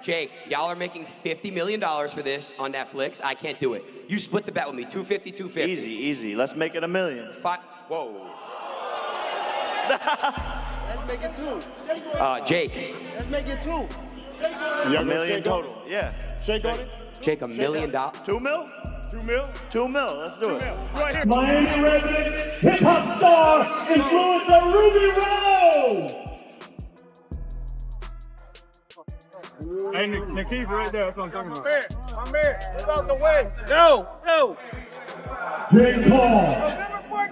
Jake, y'all are making $50 million for this on Netflix. I can't do it. You split the bet with me, 250, 250. Easy. Let's make it $1 million. Whoa. Let's make it 2. Jake. Let's make it 2. $1 million total. Yeah. Shake on it. Jake, $1 million. 2 mil? 2 mil. 2 mil. Let's do it. Right here. Miami resident, hip-hop star, influencer Ruby Rose! Hey, Nikki's right there. That's what I'm talking about. I'm here. Get out the way. Go. J. Paul,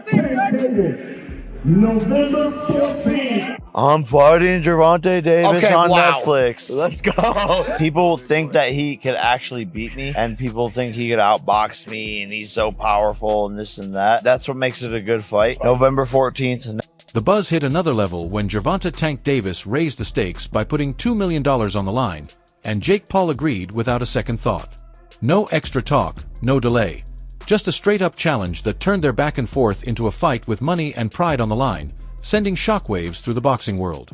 Tank Davis, November 14th. I'm fighting Gervonta Davis on wow. Netflix. Let's go. People think that he could actually beat me, and people think he could outbox me, and he's so powerful and this and that. That's what makes it a good fight. November 14th. The buzz hit another level when Gervonta Tank Davis raised the stakes by putting $2 million on the line, and Jake Paul agreed without a second thought. No extra talk, no delay. Just a straight-up challenge that turned their back and forth into a fight with money and pride on the line, sending shockwaves through the boxing world.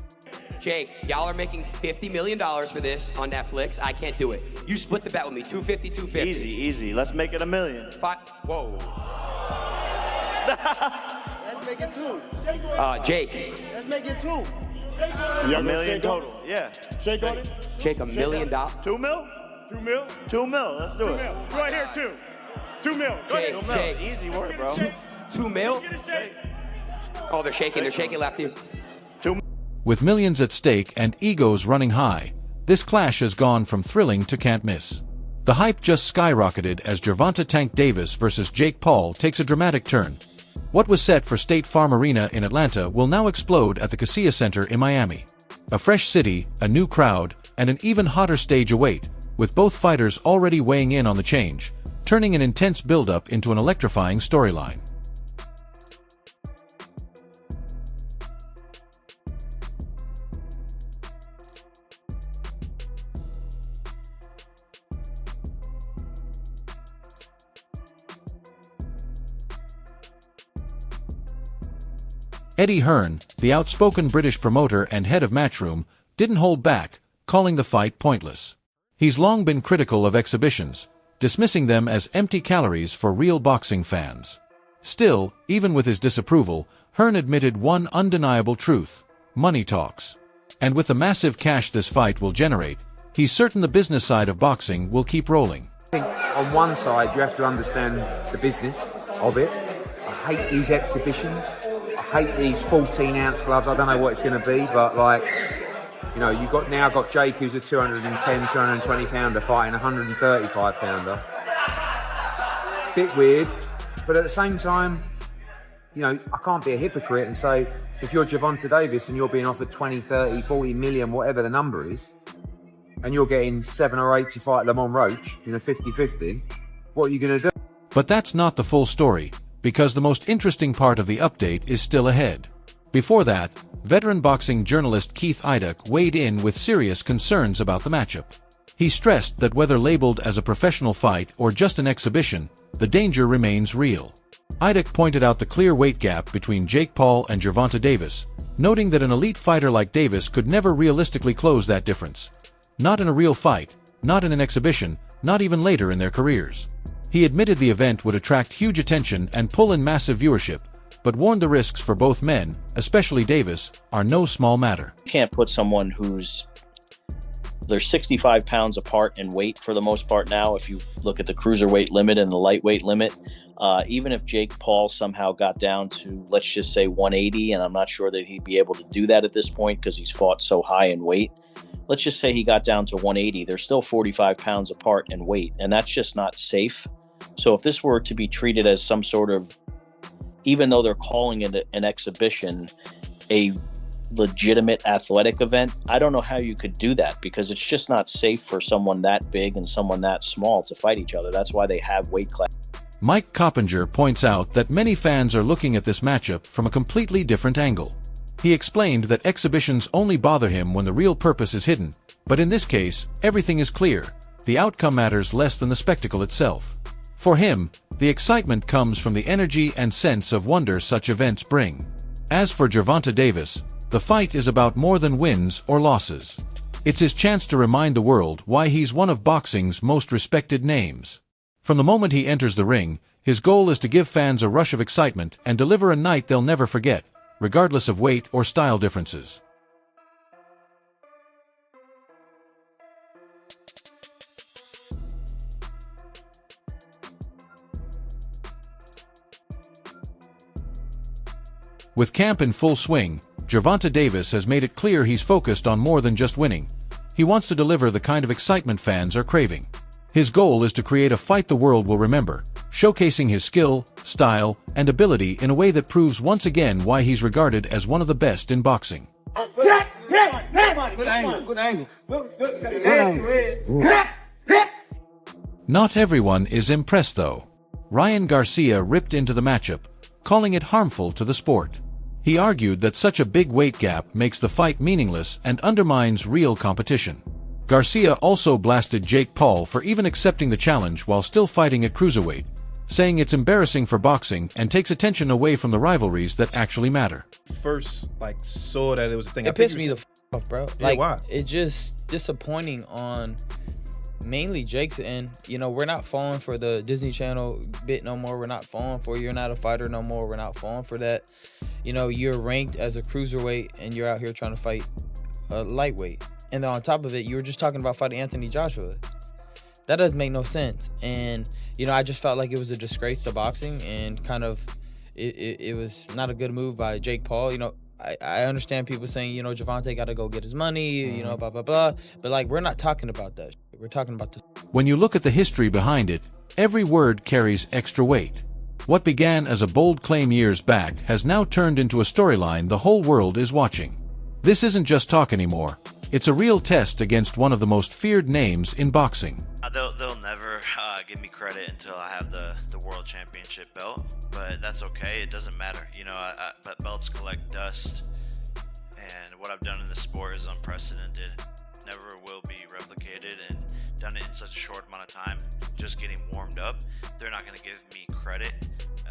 Jake, y'all are making $50 million for this on Netflix. I can't do it. You split the bet with me, 250, 250. Easy. Let's make it $1 million. Whoa. Let's make it 2. Jake. Let's make it 2. $1 million total. Yeah. Shake on it. Jake, $1 million. 2 mil? 2 mil. 2 mil. Let's do 2 it. mil. Right here, 2. 2 mil. Go Jake, ahead. Jake. Easy work, bro. 2 mil? Get a shake. Oh, they're shaking lefty. With millions at stake and egos running high, this clash has gone from thrilling to can't miss. The hype just skyrocketed as Gervonta Tank Davis versus Jake Paul takes a dramatic turn. What was set for State Farm Arena in Atlanta will now explode at the Casilla Center in Miami. A fresh city, a new crowd, and an even hotter stage await, with both fighters already weighing in on the change, turning an intense build-up into an electrifying storyline. Eddie Hearn, the outspoken British promoter and head of Matchroom, didn't hold back, calling the fight pointless. He's long been critical of exhibitions, dismissing them as empty calories for real boxing fans. Still, even with his disapproval, Hearn admitted one undeniable truth: money talks. And with the massive cash this fight will generate, he's certain the business side of boxing will keep rolling. I think on one side you have to understand the business of it. I hate these exhibitions. I hate these 14-ounce gloves. I don't know what it's going to be, but like, you know, you've got Jake, who's a 210, 220 pounder fighting a 135 pounder. Bit weird, but at the same time, you know, I can't be a hypocrite and say, if you're Gervonta Davis and you're being offered 20, 30, 40 million, whatever the number is, and you're getting 7 or 8 to fight Lamont Roach, you know, 50-50, what are you going to do? But that's not the full story, because the most interesting part of the update is still ahead. Before that, veteran boxing journalist Keith Iduk weighed in with serious concerns about the matchup. He stressed that whether labeled as a professional fight or just an exhibition, the danger remains real. Iduk pointed out the clear weight gap between Jake Paul and Gervonta Davis, noting that an elite fighter like Davis could never realistically close that difference. Not in a real fight, not in an exhibition, not even later in their careers. He admitted the event would attract huge attention and pull in massive viewership, but warned the risks for both men, especially Davis, are no small matter. You can't put someone they're 65 pounds apart in weight for the most part now. If you look at the cruiserweight limit and the lightweight limit, even if Jake Paul somehow got down to, let's just say 180, and I'm not sure that he'd be able to do that at this point because he's fought so high in weight. Let's just say he got down to 180. They're still 45 pounds apart in weight, and that's just not safe. So if this were to be treated as some sort of, even though they're calling it an exhibition, a legitimate athletic event, I don't know how you could do that, because it's just not safe for someone that big and someone that small to fight each other. That's why they have weight class. Mike Coppinger points out that many fans are looking at this matchup from a completely different angle. He explained that exhibitions only bother him when the real purpose is hidden, but in this case, everything is clear. The outcome matters less than the spectacle itself. For him, the excitement comes from the energy and sense of wonder such events bring. As for Gervonta Davis, the fight is about more than wins or losses. It's his chance to remind the world why he's one of boxing's most respected names. From the moment he enters the ring, his goal is to give fans a rush of excitement and deliver a night they'll never forget, regardless of weight or style differences. With camp in full swing, Gervonta Davis has made it clear he's focused on more than just winning. He wants to deliver the kind of excitement fans are craving. His goal is to create a fight the world will remember, showcasing his skill, style, and ability in a way that proves once again why he's regarded as one of the best in boxing. Not everyone is impressed though. Ryan Garcia ripped into the matchup, calling it harmful to the sport. He argued that such a big weight gap makes the fight meaningless and undermines real competition. Garcia also blasted Jake Paul for even accepting the challenge while still fighting at cruiserweight, saying it's embarrassing for boxing and takes attention away from the rivalries that actually matter. First, saw that it was a thing. It pissed me the off, bro. Yeah, why? It's just disappointing on mainly Jake's end. You know, we're not falling for the Disney Channel bit no more. We're not falling for you're not a fighter no more. We're not falling for that. You know, you're ranked as a cruiserweight and you're out here trying to fight a lightweight. And then on top of it, you were just talking about fighting Anthony Joshua. That doesn't make no sense. And, you know, I just felt like it was a disgrace to boxing and kind of it was not a good move by Jake Paul. You know, I understand people saying, you know, Gervonta got to go get his money, you know, blah, blah, blah. But, we're not talking about that. We're talking about this. When you look at the history behind it, every word carries extra weight. What began as a bold claim years back has now turned into a storyline the whole world is watching. This isn't just talk anymore. It's a real test against one of the most feared names in boxing. They'll never give me credit until I have the world championship belt, but that's okay. It doesn't matter. You know, but belts collect dust, and what I've done in the sport is unprecedented. Never will be replicated, and done it in such a short amount of time. Just getting warmed up. They're not going to give me credit,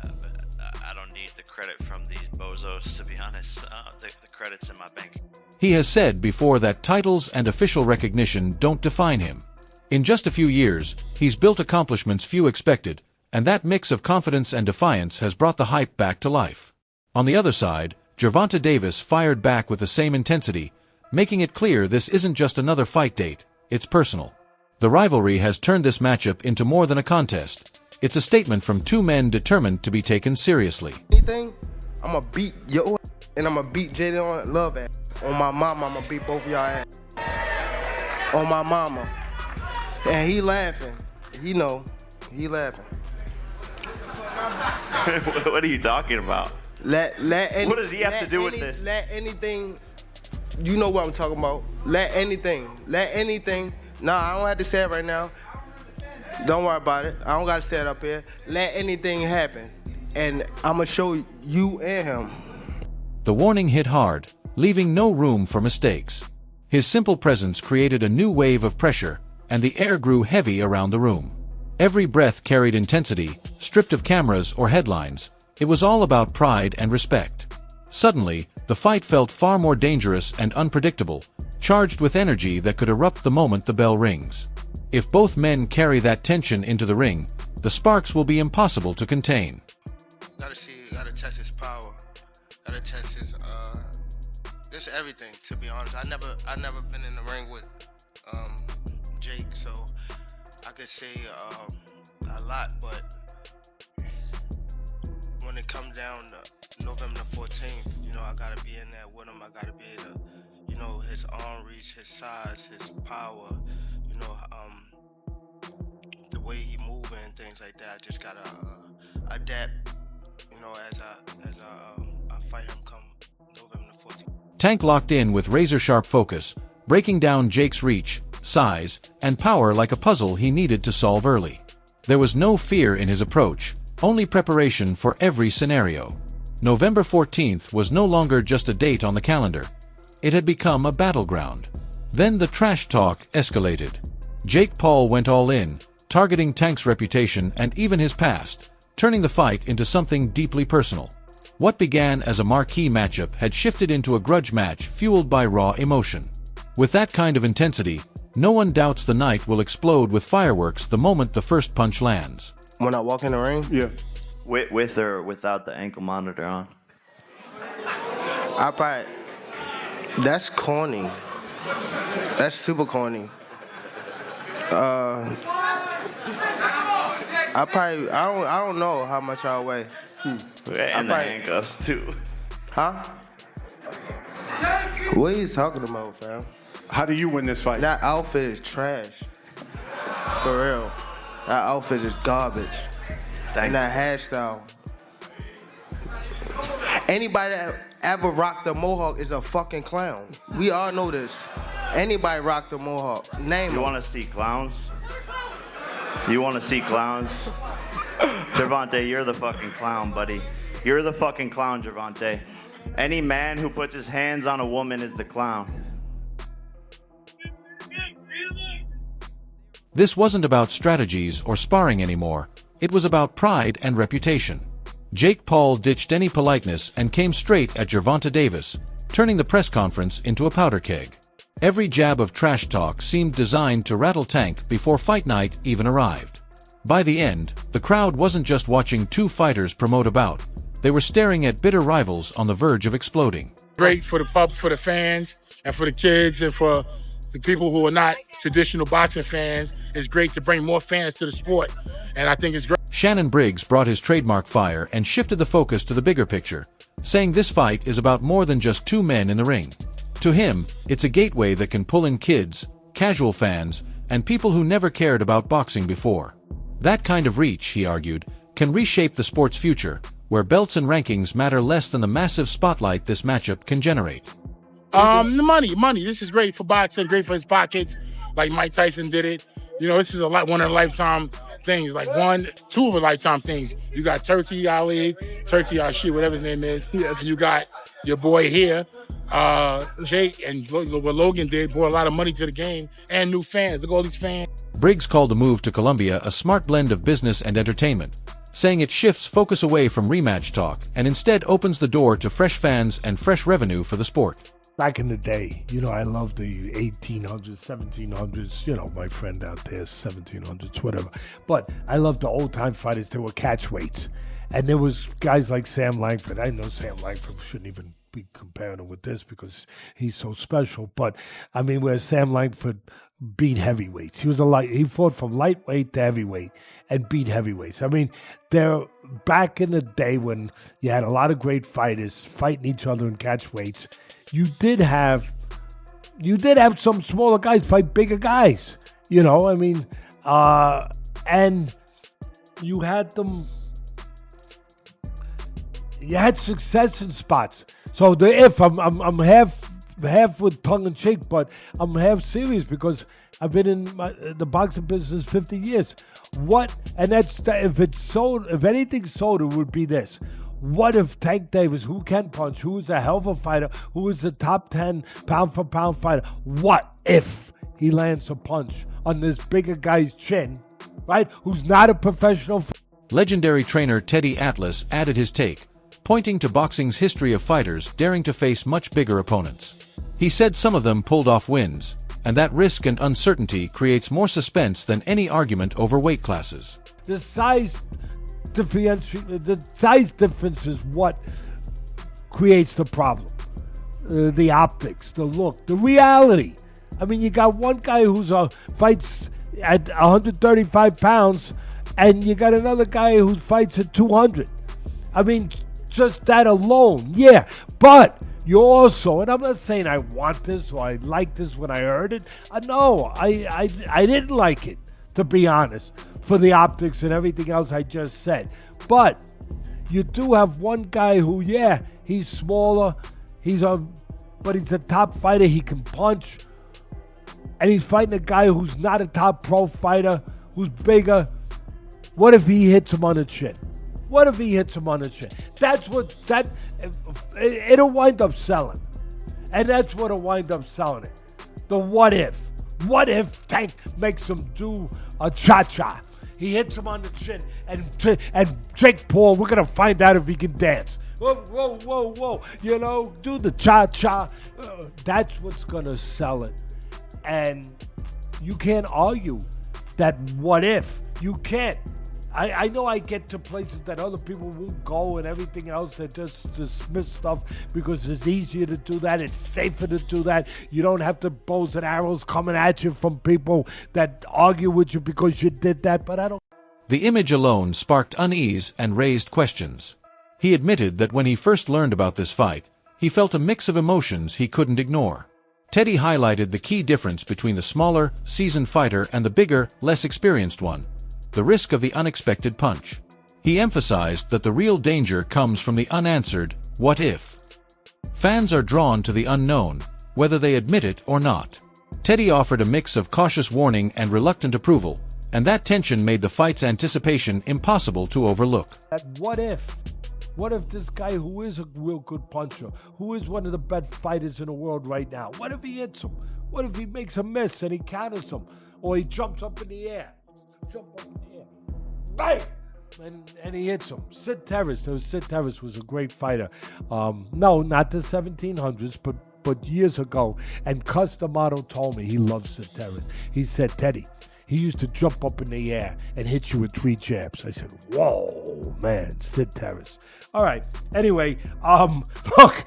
but I don't need the credit from these bozos, to be honest. The credit's in my bank. He has said before that titles and official recognition don't define him. In just a few years, he's built accomplishments few expected, and that mix of confidence and defiance has brought the hype back to life. On the other side, Gervonta Davis fired back with the same intensity, making it clear this isn't just another fight date, it's personal. The rivalry has turned this matchup into more than a contest. It's a statement from two men determined to be taken seriously. Anything, I'm gonna beat your and I'm gonna beat Jaden Love ass. On my mama, I'm gonna beat both of y'all ass. On my mama. And he laughing. He know. He laughing. What are you talking about? What does he have to do with this? Let anything, you know what I'm talking about. Let anything. Nah, I don't have to say it right now. Don't worry about it. I don't gotta say it up here. Let anything happen. And I'ma show you and him. The warning hit hard, leaving no room for mistakes. His simple presence created a new wave of pressure, and the air grew heavy around the room. Every breath carried intensity, stripped of cameras or headlines. It was all about pride and respect. Suddenly, the fight felt far more dangerous and unpredictable, charged with energy that could erupt the moment the bell rings. If both men carry that tension into the ring, the sparks will be impossible to contain. Gotta test his power. Gotta test his, just everything, to be honest. I never been in the ring with, Jake, so I could say, a lot, but when it comes down to November the 14th, you know, I gotta be in there with him. I gotta be able to, you know, his arm reach, his size, his power, you know, the way he moving and things like that. I just gotta adapt, you know, as I fight him come November the 14th. Tank locked in with razor-sharp focus, breaking down Jake's reach, size, and power like a puzzle he needed to solve early. There was no fear in his approach, only preparation for every scenario. November 14th was no longer just a date on the calendar. It had become a battleground. Then the trash talk escalated. Jake Paul went all in, targeting Tank's reputation and even his past, turning the fight into something deeply personal. What began as a marquee matchup had shifted into a grudge match fueled by raw emotion. With that kind of intensity, no one doubts the night will explode with fireworks the moment the first punch lands. When I walk in the ring? Yeah. With or without the ankle monitor on? That's corny. That's super corny. I don't know how much I weigh. And the handcuffs too. Huh? What are you talking about, fam? How do you win this fight? That outfit is trash. For real. That outfit is garbage. And that hairstyle. Anybody that ever rocked a mohawk is a fucking clown. We all know this. Anybody rocked a mohawk. Name You them. want to see clowns? You want to see clowns? Gervonta, you're the fucking clown, buddy. You're the fucking clown, Gervonta. Any man who puts his hands on a woman is the clown. This wasn't about strategies or sparring anymore. It was about pride and reputation. Jake Paul ditched any politeness and came straight at Gervonta Davis, turning the press conference into a powder keg. Every jab of trash talk seemed designed to rattle Tank before fight night even arrived. By the end, the crowd wasn't just watching two fighters promote a bout. They were staring at bitter rivals on the verge of exploding. Great for the for the fans, and for the kids, and for the people who are not traditional boxing fans. It's great to bring more fans to the sport, and I think it's great. Shannon Briggs brought his trademark fire and shifted the focus to the bigger picture, saying this fight is about more than just two men in the ring. To him, it's a gateway that can pull in kids, casual fans, and people who never cared about boxing before. That kind of reach, he argued, can reshape the sport's future, where belts and rankings matter less than the massive spotlight this matchup can generate. The money. This is great for boxing, great for his pockets, like Mike Tyson did it. You know, this is one of a lifetime things, like two of a lifetime things. You got Turkey Ali, whatever his name is. Yes. And you got your boy here, Jake, and what Logan did, brought a lot of money to the game and new fans. Look at all these fans. Briggs called the move to Colombia a smart blend of business and entertainment, saying it shifts focus away from rematch talk and instead opens the door to fresh fans and fresh revenue for the sport. Back in the day, you know, I loved the 1800s, 1700s, you know, my friend out there, 1700s, whatever. But I loved the old-time fighters. They were catch weights. And there was guys like Sam Langford. I know Sam Langford shouldn't even be comparing him with this because he's so special. But, I mean, where Sam Langford beat heavyweights. He fought from lightweight to heavyweight and beat heavyweights. I mean, back in the day when you had a lot of great fighters fighting each other in catch weights, you did have some smaller guys fight bigger guys, you know. I mean, and you had success in spots. So I'm half with tongue in cheek, but I'm half serious because I've been in the boxing business 50 years. If anything sold, it would be this. What if Tank Davis, who can punch, who is a hell of a fighter, who is a top 10 pound-for-pound fighter, what if he lands a punch on this bigger guy's chin, right, who's not a professional? Legendary trainer Teddy Atlas added his take, pointing to boxing's history of fighters daring to face much bigger opponents. He said some of them pulled off wins, and that risk and uncertainty creates more suspense than any argument over weight classes. The size difference is what creates the problem. The optics, the look, the reality. I mean, you got one guy who's fights at 135 pounds, and you got another guy who fights at 200. I mean, just that alone, yeah. But you also, and I'm not saying I want this or I like this when I heard it. No, I didn't like it, to be honest, for the optics and everything else I just said. But you do have one guy who, yeah, he's smaller, but he's a top fighter, he can punch, and he's fighting a guy who's not a top pro fighter, who's bigger. What if he hits him on the chin? It'll wind up selling. And that's what'll wind up selling it. The what if. What if Tank makes him do a cha-cha? He hits him on the chin, and Jake Paul, we're going to find out if he can dance. Whoa, whoa, whoa, whoa. You know, do the cha-cha. That's what's going to sell it. And you can't argue that what if. You can't. I know I get to places that other people won't go and everything else. They just dismiss stuff because it's easier to do that. It's safer to do that. You don't have to bows and arrows coming at you from people that argue with you because you did that. But I don't. The image alone sparked unease and raised questions. He admitted that when he first learned about this fight, he felt a mix of emotions he couldn't ignore. Teddy highlighted the key difference between the smaller, seasoned fighter and the bigger, less experienced one: the risk of the unexpected punch. He emphasized that the real danger comes from the unanswered what if. Fans are drawn to the unknown, whether they admit it or not. Teddy offered a mix of cautious warning and reluctant approval, and that tension made the fight's anticipation impossible to overlook. What if? What if this guy who is a real good puncher, who is one of the best fighters in the world right now, what if he hits him? What if he makes a miss and he counters him? Or he jumps up in the air? Bang! And he hits him. Sid Terrace was a great fighter. No, not the 1700s, but years ago. And Customato told me he loves Sid Terrace. He said, Teddy, he used to jump up in the air and hit you with 3 jabs. I said, whoa, man, Sid Terrace. All right. Anyway, look,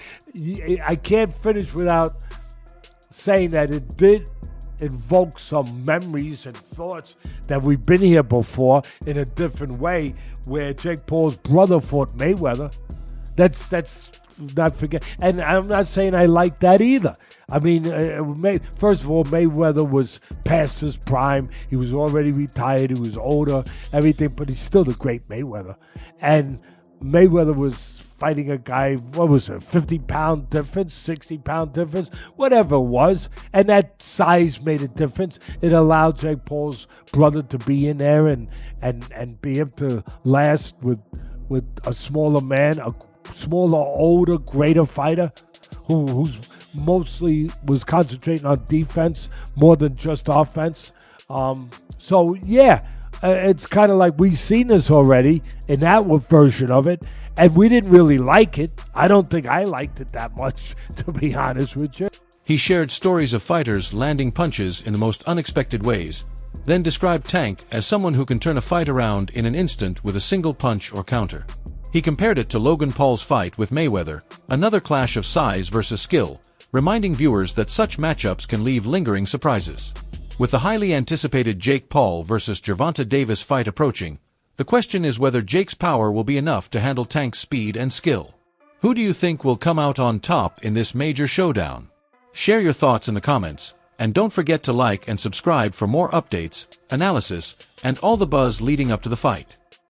I can't finish without saying that it did invoke some memories and thoughts that we've been here before in a different way, where Jake Paul's brother fought Mayweather. That's not forget. And I'm not saying I like that either. I mean, first of all, Mayweather was past his prime. He was already retired. He was older, everything, but he's still the great Mayweather. And Mayweather was fighting a guy, what was it, 50-pound difference, 60-pound difference, whatever it was. And that size made a difference. It allowed Jake Paul's brother to be in there and be able to last with a smaller man, a smaller, older, greater fighter who's mostly was concentrating on defense more than just offense. So, yeah, it's kind of like we've seen this already in that version of it. And we didn't really like it. I don't think I liked it that much, to be honest with you. He shared stories of fighters landing punches in the most unexpected ways, then described Tank as someone who can turn a fight around in an instant with a single punch or counter. He compared it to Logan Paul's fight with Mayweather, another clash of size versus skill, reminding viewers that such matchups can leave lingering surprises. With the highly anticipated Jake Paul versus Gervonta Davis fight approaching, the question is whether Jake's power will be enough to handle Tank's speed and skill. Who do you think will come out on top in this major showdown? Share your thoughts in the comments, and don't forget to like and subscribe for more updates, analysis, and all the buzz leading up to the fight.